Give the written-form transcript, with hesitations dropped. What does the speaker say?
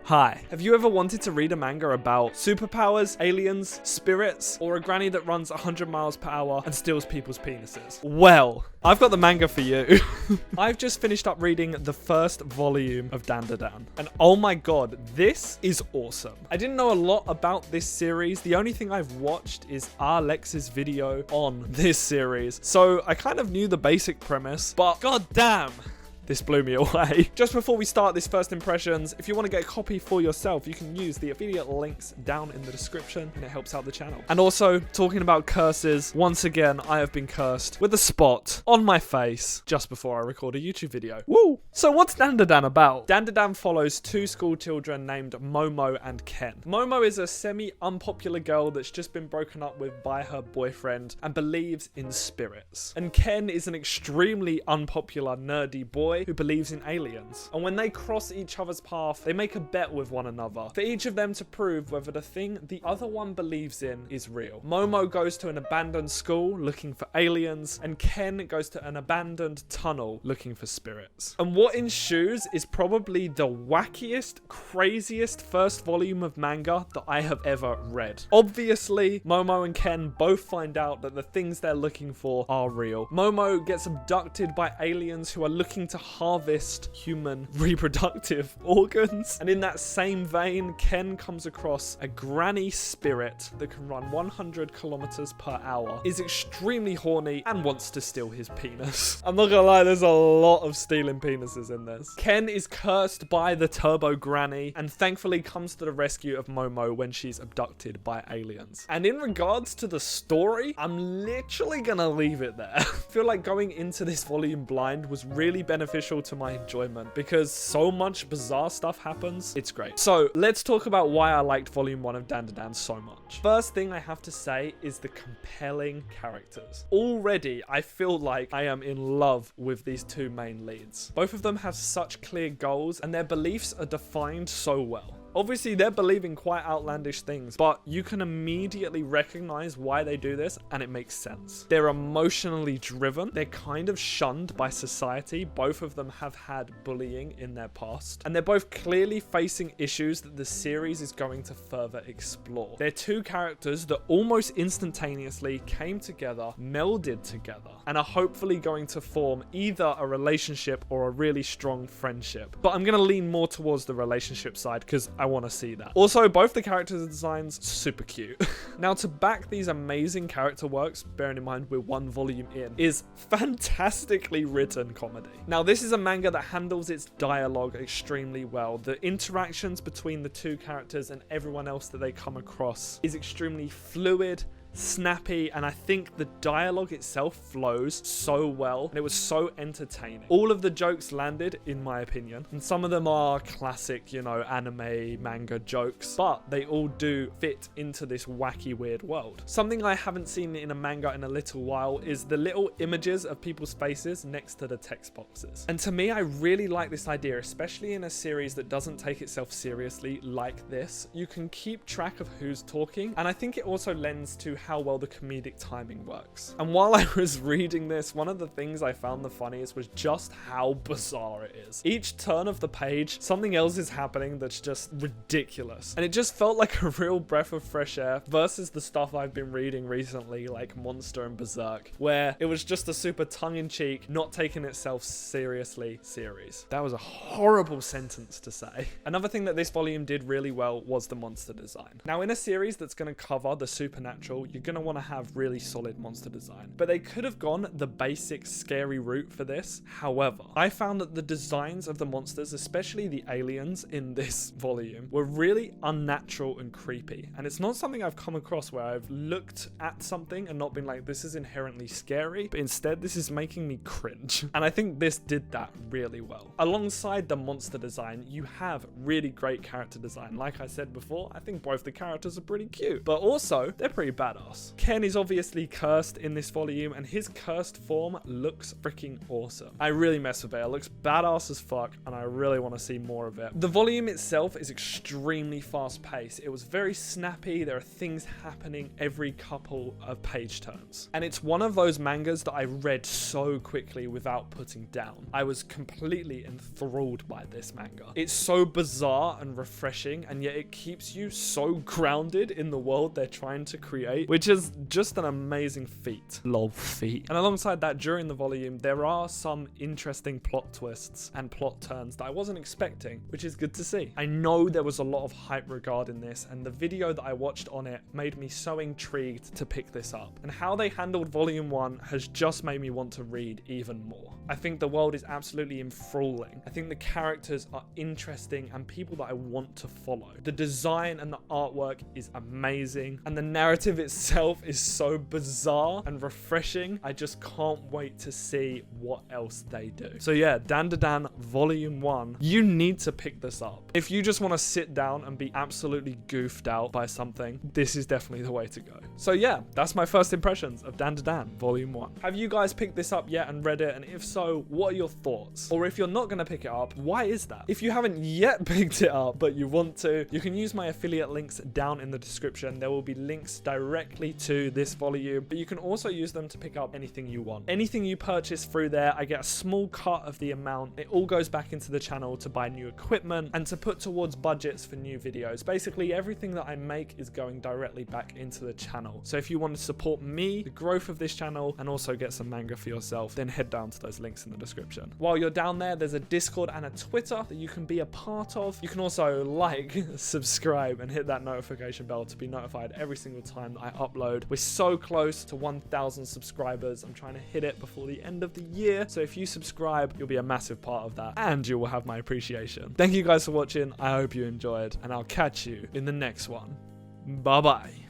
Hi, have you ever wanted to read a manga about superpowers, aliens, spirits, or a granny that runs 100 miles per hour and steals people's penises? Well, I've got the manga for you. I've just finished up reading the first volume of Dandadan, and oh my god, this is awesome. I didn't know a lot about this series. The only thing I've watched is Alex's video on this series, so I kind of knew the basic premise, but god damn, this blew me away. Just before we start this first impressions, if you want to get a copy for yourself, you can use the affiliate links down in the description and it helps out the channel. And also, talking about curses, once again, I have been cursed with a spot on my face just before I record a YouTube video. Woo! So what's Dandadan about? Dandadan follows two school children named Momo and Ken. Momo is a semi-unpopular girl that's just been broken up with by her boyfriend and believes in spirits. And Ken is an extremely unpopular, nerdy boy who believes in aliens. And when they cross each other's path, they make a bet with one another for each of them to prove whether the thing the other one believes in is real. Momo goes to an abandoned school looking for aliens, and Ken goes to an abandoned tunnel looking for spirits. And what ensues is probably the wackiest, craziest first volume of manga that I have ever read. Obviously, Momo and Ken both find out that the things they're looking for are real. Momo gets abducted by aliens who are looking to harvest human reproductive organs. And in that same vein, Ken comes across a granny spirit that can run 100 kilometers per hour, is extremely horny, and wants to steal his penis. I'm not gonna lie, there's a lot of stealing penises in this. Ken is cursed by the turbo granny and thankfully comes to the rescue of Momo when she's abducted by aliens. And in regards to the story, I'm literally gonna leave it there. I feel like going into this volume blind was really beneficial to my enjoyment because so much bizarre stuff happens. It's great. So let's talk about why I liked volume 1 of Dandadan so much. First thing I have to say is the compelling characters. Already, I feel like I am in love with these two main leads. Both of them have such clear goals and their beliefs are defined so well. Obviously, they're believing quite outlandish things, but you can immediately recognize why they do this, and it makes sense. They're emotionally driven. They're kind of shunned by society. Both of them have had bullying in their past, and they're both clearly facing issues that the series is going to further explore. They're two characters that almost instantaneously came together, melded together, and are hopefully going to form either a relationship or a really strong friendship. But I'm going to lean more towards the relationship side because I want to see that. Also, both the characters' designs, super cute. Now, to back these amazing character works, bearing in mind we're one volume in, is fantastically written comedy. Now, this is a manga that handles its dialogue extremely well. The interactions between the two characters and everyone else that they come across is extremely fluid, snappy, and I think the dialogue itself flows so well and it was so entertaining. All of the jokes landed, in my opinion, and some of them are classic, you know, anime, manga jokes, but they all do fit into this wacky, weird world. Something I haven't seen in a manga in a little while is the little images of people's faces next to the text boxes. And to me, I really like this idea, especially in a series that doesn't take itself seriously like this. You can keep track of who's talking, and I think it also lends to how well the comedic timing works. And while I was reading this, one of the things I found the funniest was just how bizarre it is. Each turn of the page, something else is happening that's just ridiculous. And it just felt like a real breath of fresh air versus the stuff I've been reading recently, like Monster and Berserk, where it was just a super tongue-in-cheek, not taking itself seriously series. That was a horrible sentence to say. Another thing that this volume did really well was the monster design. Now, in a series that's going to cover the supernatural, you're going to want to have really solid monster design. But they could have gone the basic scary route for this. However, I found that the designs of the monsters, especially the aliens in this volume, were really unnatural and creepy. And it's not something I've come across where I've looked at something and not been like, this is inherently scary, but instead this is making me cringe. And I think this did that really well. Alongside the monster design, you have really great character design. Like I said before, I think both the characters are pretty cute, but also they're pretty badass. badass. Ken is obviously cursed in this volume, and his cursed form looks freaking awesome. I really mess with it. It looks badass as fuck, and I really want to see more of it. The volume itself is extremely fast paced. It was very snappy. There are things happening every couple of page turns. And it's one of those mangas that I read so quickly without putting down. I was completely enthralled by this manga. It's so bizarre and refreshing, and yet it keeps you so grounded in the world they're trying to create, which is just an amazing feat. Lol feat. And alongside that, during the volume, there are some interesting plot twists and plot turns that I wasn't expecting, which is good to see. I know there was a lot of hype regarding this, and the video that I watched on it made me so intrigued to pick this up. And how they handled volume 1 has just made me want to read even more. I think the world is absolutely enthralling. I think the characters are interesting and people that I want to follow. The design and the artwork is amazing, and the narrative itself is so bizarre and refreshing. I just can't wait to see what else they do. So yeah, Dandadan Volume 1, you need to pick this up. If you just want to sit down and be absolutely goofed out by something, this is definitely the way to go. So yeah, that's my first impressions of Dandadan Volume 1. Have you guys picked this up yet and read it? And if so, what are your thoughts? Or if you're not going to pick it up, why is that? If you haven't yet picked it up, but you want to, you can use my affiliate links down in the description. There will be links directly to this volume, but you can also use them to pick up anything you want. Anything you purchase through there, I get a small cut of the amount. It all goes back into the channel to buy new equipment and to put towards budgets for new videos. Basically, everything that I make is going directly back into the channel. So if you want to support me, the growth of this channel, and also get some manga for yourself, then head down to those links in the description. While you're down there, there's a Discord and a Twitter that you can be a part of. You can also like, subscribe, and hit that notification bell to be notified every single time that I upload. We're so close to 1,000 subscribers. I'm trying to hit it before the end of the year. So if you subscribe, you'll be a massive part of that, and you will have my appreciation. Thank you guys for watching. I hope you enjoyed, and I'll catch you in the next one. Bye bye.